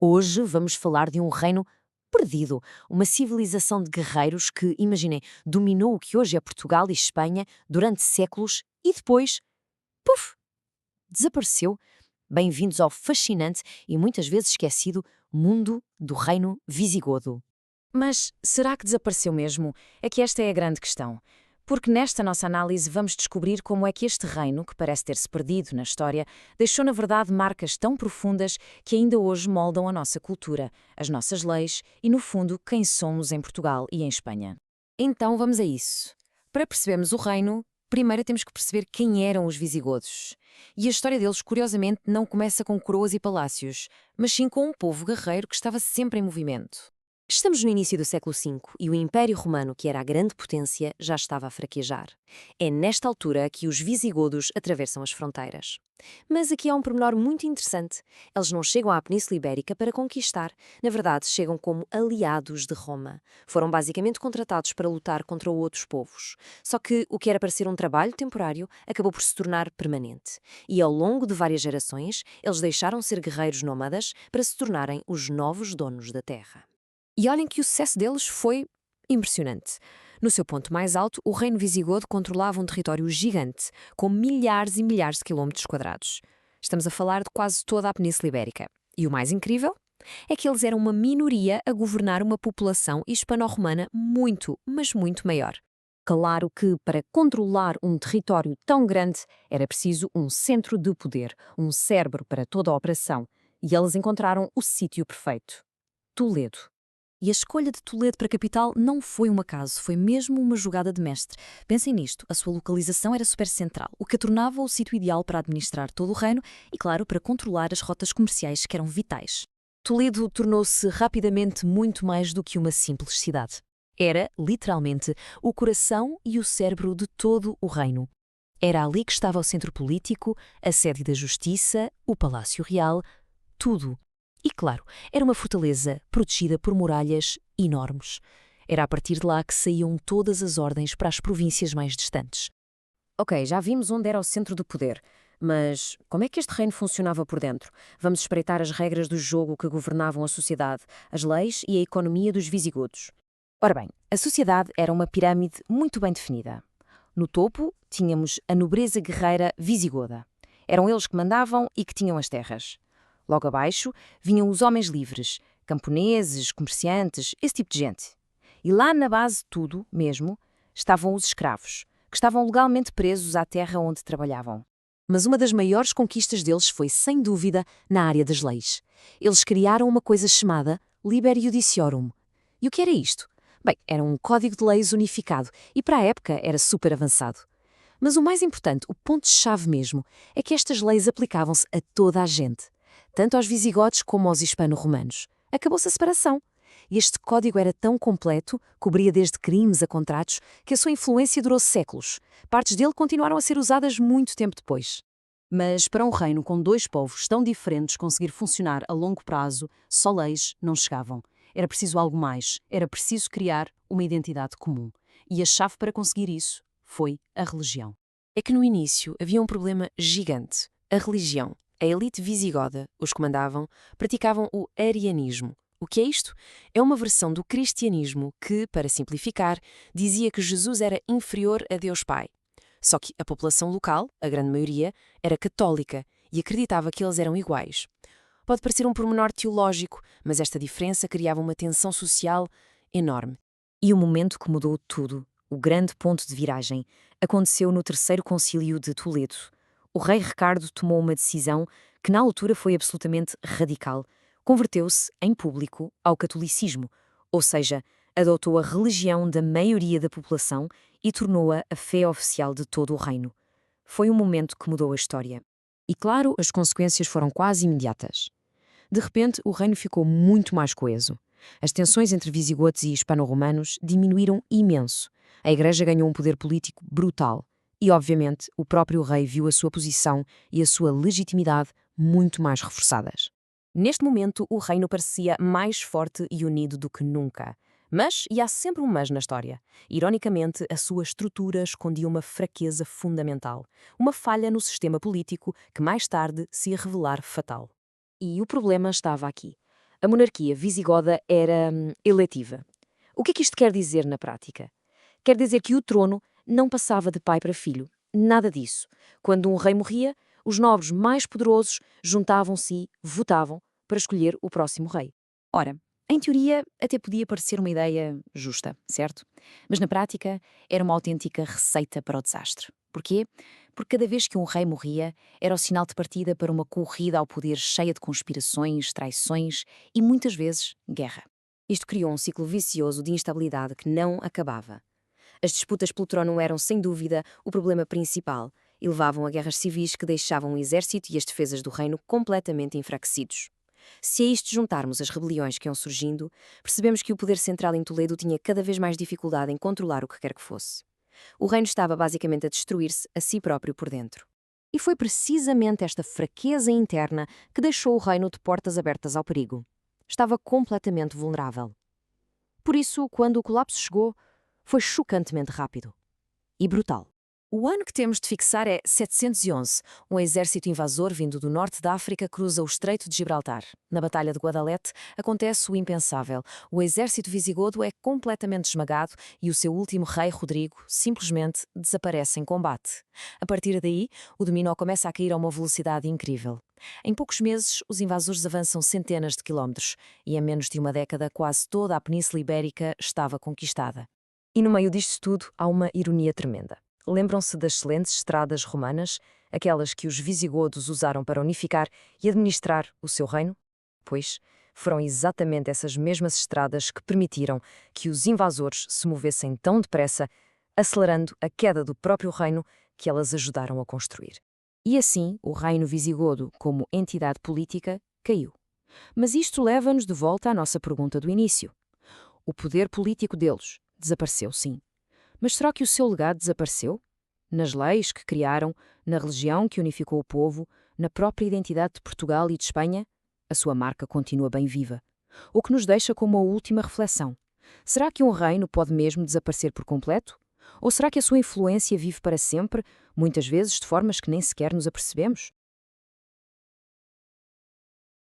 Hoje vamos falar de um reino perdido, uma civilização de guerreiros que, imaginem, dominou o que hoje é Portugal e Espanha durante séculos e depois, puf, desapareceu. Bem-vindos ao fascinante e muitas vezes esquecido mundo do reino visigodo. Mas será que desapareceu mesmo? É que esta é a grande questão. Porque nesta nossa análise vamos descobrir como é que este reino, que parece ter-se perdido na história, deixou na verdade marcas tão profundas que ainda hoje moldam a nossa cultura, as nossas leis e, no fundo, quem somos em Portugal e em Espanha. Então vamos a isso. Para percebermos o reino, primeiro temos que perceber quem eram os visigodos. E a história deles, curiosamente, não começa com coroas e palácios, mas sim com um povo guerreiro que estava sempre em movimento. Estamos no início do século V e o Império Romano, que era a grande potência, já estava a fraquejar. É nesta altura que os visigodos atravessam as fronteiras. Mas aqui há um pormenor muito interessante. Eles não chegam à Península Ibérica para conquistar. Na verdade, chegam como aliados de Roma. Foram basicamente contratados para lutar contra outros povos. Só que o que era para ser um trabalho temporário acabou por se tornar permanente. E ao longo de várias gerações, eles deixaram de ser guerreiros nómadas para se tornarem os novos donos da terra. E olhem que o sucesso deles foi impressionante. No seu ponto mais alto, o reino visigodo controlava um território gigante, com milhares e milhares de quilómetros quadrados. Estamos a falar de quase toda a Península Ibérica. E o mais incrível é que eles eram uma minoria a governar uma população hispano-romana muito, mas muito maior. Claro que, para controlar um território tão grande, era preciso um centro de poder, um cérebro para toda a operação. E eles encontraram o sítio perfeito: Toledo. E a escolha de Toledo para capital não foi um acaso, foi mesmo uma jogada de mestre. Pensem nisto, a sua localização era super central, o que a tornava o sítio ideal para administrar todo o reino e, claro, para controlar as rotas comerciais que eram vitais. Toledo tornou-se rapidamente muito mais do que uma simples cidade. Era, literalmente, o coração e o cérebro de todo o reino. Era ali que estava o centro político, a sede da justiça, o palácio real, tudo. E claro, era uma fortaleza protegida por muralhas enormes. Era a partir de lá que saíam todas as ordens para as províncias mais distantes. Ok, já vimos onde era o centro do poder, mas como é que este reino funcionava por dentro? Vamos espreitar as regras do jogo que governavam a sociedade, as leis e a economia dos visigodos. Ora bem, a sociedade era uma pirâmide muito bem definida. No topo, tínhamos a nobreza guerreira visigoda. Eram eles que mandavam e que tinham as terras. Logo abaixo vinham os homens livres, camponeses, comerciantes, esse tipo de gente. E lá na base de tudo, mesmo, estavam os escravos, que estavam legalmente presos à terra onde trabalhavam. Mas uma das maiores conquistas deles foi, sem dúvida, na área das leis. Eles criaram uma coisa chamada Liber Judiciorum. E o que era isto? Bem, era um código de leis unificado e para a época era super avançado. Mas o mais importante, o ponto-chave mesmo, é que estas leis aplicavam-se a toda a gente, tanto aos visigodos como aos hispano-romanos. Acabou-se a separação. E este código era tão completo, cobria desde crimes a contratos, que a sua influência durou séculos. Partes dele continuaram a ser usadas muito tempo depois. Mas para um reino com dois povos tão diferentes conseguir funcionar a longo prazo, só leis não chegavam. Era preciso algo mais, era preciso criar uma identidade comum. E a chave para conseguir isso foi a religião. É que no início havia um problema gigante: a religião. A elite visigoda, os que mandavam, praticavam o arianismo. O que é isto? É uma versão do cristianismo que, para simplificar, dizia que Jesus era inferior a Deus Pai. Só que a população local, a grande maioria, era católica e acreditava que eles eram iguais. Pode parecer um pormenor teológico, mas esta diferença criava uma tensão social enorme. E o momento que mudou tudo, o grande ponto de viragem, aconteceu no Terceiro Concílio de Toledo. O rei Ricardo tomou uma decisão que na altura foi absolutamente radical. Converteu-se, em público, ao catolicismo, ou seja, adotou a religião da maioria da população e tornou-a a fé oficial de todo o reino. Foi um momento que mudou a história. E claro, as consequências foram quase imediatas. De repente, o reino ficou muito mais coeso. As tensões entre visigodos e hispano-romanos diminuíram imenso. A Igreja ganhou um poder político brutal. E, obviamente, o próprio rei viu a sua posição e a sua legitimidade muito mais reforçadas. Neste momento, o reino parecia mais forte e unido do que nunca. Mas, e há sempre um mas na história, ironicamente, a sua estrutura escondia uma fraqueza fundamental, uma falha no sistema político que mais tarde se ia revelar fatal. E o problema estava aqui. A monarquia visigoda era eletiva. O que é que isto quer dizer na prática? Quer dizer que o trono não passava de pai para filho. Nada disso. Quando um rei morria, os nobres mais poderosos juntavam-se e votavam para escolher o próximo rei. Ora, em teoria, até podia parecer uma ideia justa, certo? Mas na prática, era uma autêntica receita para o desastre. Porquê? Porque cada vez que um rei morria, era o sinal de partida para uma corrida ao poder cheia de conspirações, traições e, muitas vezes, guerra. Isto criou um ciclo vicioso de instabilidade que não acabava. As disputas pelo trono eram, sem dúvida, o problema principal e levavam a guerras civis que deixavam o exército e as defesas do reino completamente enfraquecidos. Se a isto juntarmos as rebeliões que iam surgindo, percebemos que o poder central em Toledo tinha cada vez mais dificuldade em controlar o que quer que fosse. O reino estava basicamente a destruir-se a si próprio por dentro. E foi precisamente esta fraqueza interna que deixou o reino de portas abertas ao perigo. Estava completamente vulnerável. Por isso, quando o colapso chegou, foi chocantemente rápido e brutal. O ano que temos de fixar é 711. Um exército invasor vindo do norte da África cruza o Estreito de Gibraltar. Na Batalha de Guadalete acontece o impensável. O exército visigodo é completamente esmagado e o seu último rei, Rodrigo, simplesmente desaparece em combate. A partir daí, o dominó começa a cair a uma velocidade incrível. Em poucos meses, os invasores avançam centenas de quilómetros e em menos de uma década quase toda a Península Ibérica estava conquistada. E no meio disto tudo há uma ironia tremenda. Lembram-se das excelentes estradas romanas, aquelas que os visigodos usaram para unificar e administrar o seu reino? Pois, foram exatamente essas mesmas estradas que permitiram que os invasores se movessem tão depressa, acelerando a queda do próprio reino que elas ajudaram a construir. E assim, o reino visigodo, como entidade política, caiu. Mas isto leva-nos de volta à nossa pergunta do início. O poder político deles desapareceu, sim. Mas será que o seu legado desapareceu? Nas leis que criaram, na religião que unificou o povo, na própria identidade de Portugal e de Espanha? A sua marca continua bem viva. O que nos deixa com uma última reflexão. Será que um reino pode mesmo desaparecer por completo? Ou será que a sua influência vive para sempre, muitas vezes de formas que nem sequer nos apercebemos?